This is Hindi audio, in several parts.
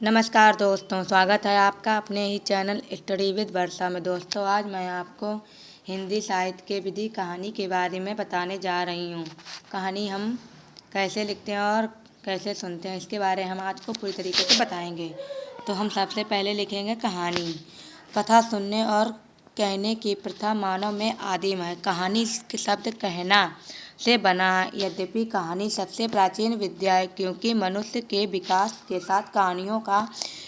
नमस्कार दोस्तों, स्वागत है आपका अपने ही चैनल स्टडी विद वर्षा में। दोस्तों, आज मैं आपको हिंदी साहित्य के विधि कहानी के बारे में बताने जा रही हूँ। कहानी हम कैसे लिखते हैं और कैसे सुनते हैं, इसके बारे में हम आज को पूरी तरीके से बताएंगे। तो हम सबसे पहले लिखेंगे कहानी। कथा सुनने और कहने की प्रथा मानव में आदिम है। कहानी के शब्द कहना से बना है। यद्यपि कहानी सबसे प्राचीन विद्या है, क्योंकि मनुष्य के विकास के साथ कहानियों का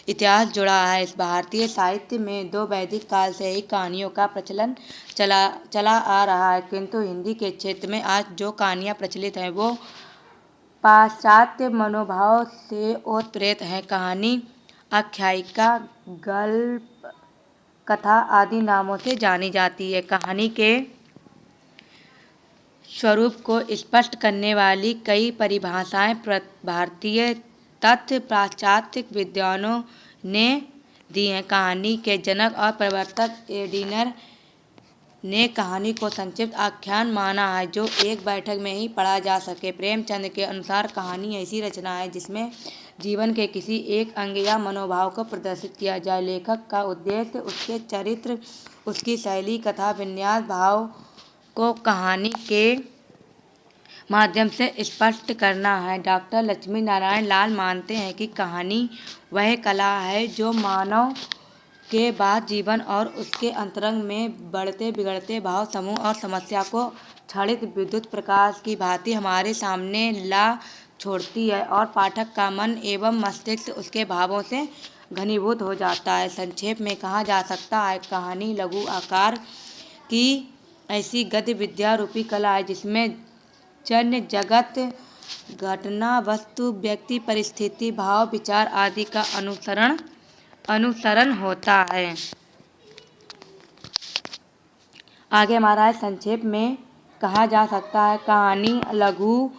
इतिहास जुड़ा है। इस भारतीय साहित्य में दो वैदिक काल से ही कहानियों का प्रचलन चला आ रहा है, किंतु हिंदी के क्षेत्र में आज जो कहानियाँ प्रचलित हैं वो पाश्चात्य मनोभाव से ओतप्रोत हैं। कहानी आख्यायिका, गल्प, कथा आदि नामों से जानी जाती है। कहानी के स्वरूप को स्पष्ट करने वाली कई परिभाषाएं भारतीय तथा पाश्चात्य विद्वानों ने दी हैं। कहानी के जनक और प्रवर्तक एडिनर ने कहानी को संक्षिप्त आख्यान माना है जो एक बैठक में ही पढ़ा जा सके। प्रेमचंद के अनुसार कहानी ऐसी रचना है जिसमें जीवन के किसी एक अंग या मनोभाव को प्रदर्शित किया जाए। लेखक का उद्देश्य उसके चरित्र, उसकी शैली, कथा विन्यास, भाव को कहानी के माध्यम से स्पष्ट करना है। डॉक्टर लक्ष्मी नारायण लाल मानते हैं कि कहानी वह कला है जो मानव के बाद जीवन और उसके अंतरंग में बढ़ते बिगड़ते भाव समूह और समस्या को क्षणिक विद्युत प्रकाश की भांति हमारे सामने ला छोड़ती है और पाठक का मन एवं मस्तिष्क उसके भावों से घनीभूत हो जाता है। संक्षेप में कहा जा सकता है, कहानी लघु आकार की ऐसी गद्य विद्या रूपी कला है जिसमें जन्य जगत, घटना, वस्तु, व्यक्ति, परिस्थिति, भाव, विचार आदि का अनुसरण होता है। आगे हमारा है, संक्षेप में कहा जा सकता है, कहानी लघु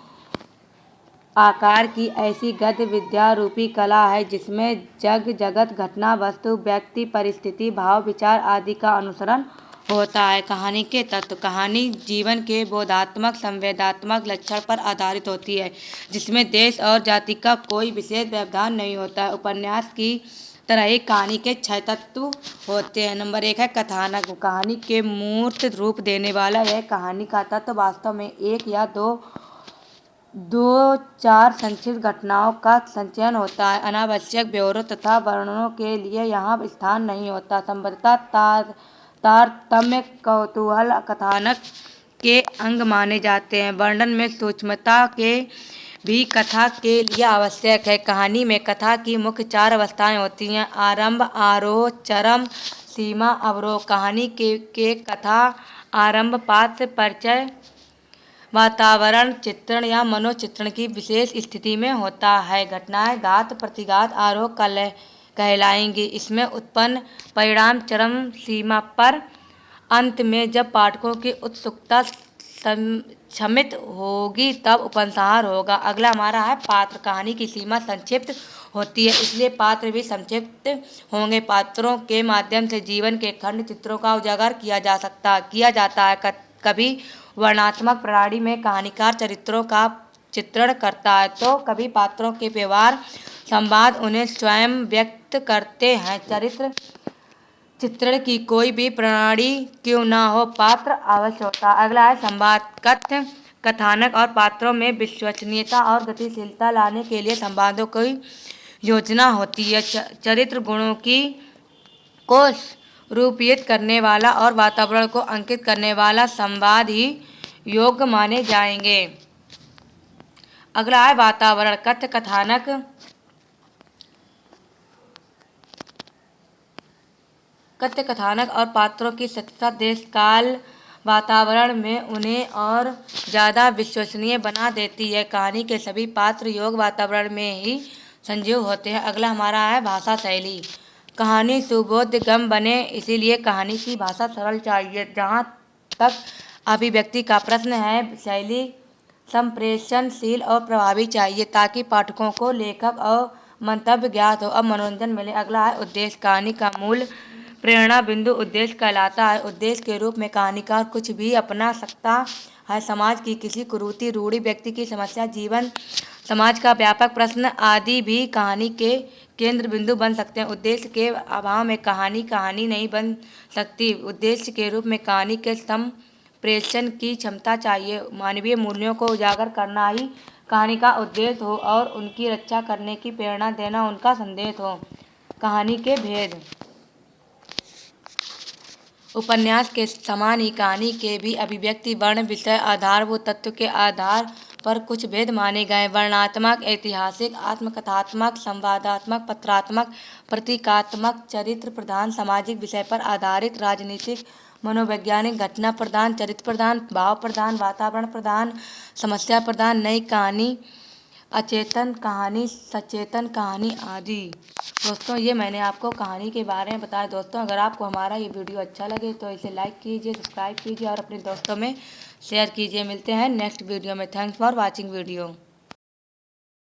आकार की ऐसी गद्य विद्या रूपी कला है जिसमें जगत, घटना, वस्तु, व्यक्ति, परिस्थिति, भाव, विचार आदि का अनुसरण होता है। कहानी के तत्व। कहानी जीवन के बोधात्मक संवेदात्मक लक्षण पर आधारित होती है, जिसमें देश और जाति का कोई विशेष व्यवधान नहीं होता है। उपन्यास की तरह ही कहानी के 6 तत्व होते हैं। नंबर 1 है कथानक। कहानी के मूर्त रूप देने वाला यह कहानी का तत्व वास्तव में एक या दो चार संक्षिप्त घटनाओं का संचयन होता है। अनावश्यक ब्यौरों तथा वर्णनों के लिए यहाँ स्थान नहीं होता। संबद्धता, तारतम्य, कौतूहल कथानक के अंग माने जाते हैं। वर्णन में सूक्ष्मता के भी कथा के लिए आवश्यक है। कहानी में कथा की मुख्य 4 अवस्थाएं होती हैं: आरंभ, आरोह, चरम, सीमा, अवरोह। कहानी के कथा आरंभ पात्र परिचय, वातावरण चित्रण या मनोचित्रण की विशेष स्थिति में होता है। घटनाएं घात प्रतिघात आरोह कहलाएंगी। इसमें उत्पन्न परिणाम चरम सीमा पर। अंत में जब पाठकों की उत्सुकता शमित होगी तब उपसंहार होगा। अगला हमारा है पात्र। कहानी की सीमा संक्षिप्त होती है, इसलिए पात्र भी संक्षिप्त होंगे। पात्रों के माध्यम से जीवन के खंड चित्रों का उजागर किया जाता है। कभी वर्णनात्मक प्रणाली में कहानीकार चरित्रों का चित्रण करता है, तो कभी पात्रों के व्यवहार, संवाद उन्हें स्वयं व्यक्त करते हैं। चरित्र चित्रण की कोई भी प्रणाली क्यों ना हो, पात्र अवश्य होता है। अगला है संवाद। कथानक और पात्रों में विश्वसनीयता और गतिशीलता लाने के लिए संवादों की योजना होती है। चरित्र गुणों को रूपित करने वाला और वातावरण को अंकित करने वाला संवाद ही योग्य माने जाएंगे। अगला है वातावरण। कथ्य कथानक और पात्रों की सत्यता देश काल वातावरण में उन्हें और ज़्यादा विश्वसनीय बना देती है। कहानी के सभी पात्र योग वातावरण में ही संजीव होते हैं। अगला हमारा है भाषा शैली। कहानी सुबोध गम बने, इसीलिए कहानी की भाषा सरल चाहिए। जहाँ तक अभिव्यक्ति का प्रश्न है, शैली संप्रेषणशील और प्रभावी चाहिए ताकि पाठकों को लेखक और मंतव्य ज्ञात हो और मनोरंजन मिले। अगला है उद्देश्य। कहानी का मूल प्रेरणा बिंदु उद्देश्य कहलाता है। उद्देश्य के रूप में कहानीकार कुछ भी अपना सकता है। समाज की किसी कुरीति, रूढ़ि, व्यक्ति की समस्या, जीवन समाज का व्यापक प्रश्न आदि भी कहानी के केंद्र बिंदु बन सकते हैं। उद्देश्य के अभाव में कहानी नहीं बन सकती। उद्देश्य के रूप में कहानी के संप्रेषण की क्षमता चाहिए। मानवीय मूल्यों को उजागर करना ही कहानी का उद्देश्य हो और उनकी रक्षा करने की प्रेरणा देना उनका संदेश हो। कहानी के भेद। उपन्यास के समान ही कहानी के भी अभिव्यक्ति, वर्ण, विषय, आधारभूत तत्व के आधार पर कुछ भेद माने गए। वर्णनात्मक, ऐतिहासिक, आत्मकथात्मक, संवादात्मक, पत्रात्मक, प्रतीकात्मक, चरित्र प्रधान, सामाजिक विषय पर आधारित, राजनीतिक, मनोवैज्ञानिक, घटना प्रधान, चरित्र प्रधान, भाव प्रधान, वातावरण प्रधान, समस्या प्रधान, नई कहानी, अचेतन कहानी, सचेतन कहानी आदि। दोस्तों, ये मैंने आपको कहानी के बारे में बताया। दोस्तों, अगर आपको हमारा ये वीडियो अच्छा लगे तो इसे लाइक कीजिए, सब्सक्राइब कीजिए और अपने दोस्तों में शेयर कीजिए। मिलते हैं नेक्स्ट वीडियो में। Thanks for watching video.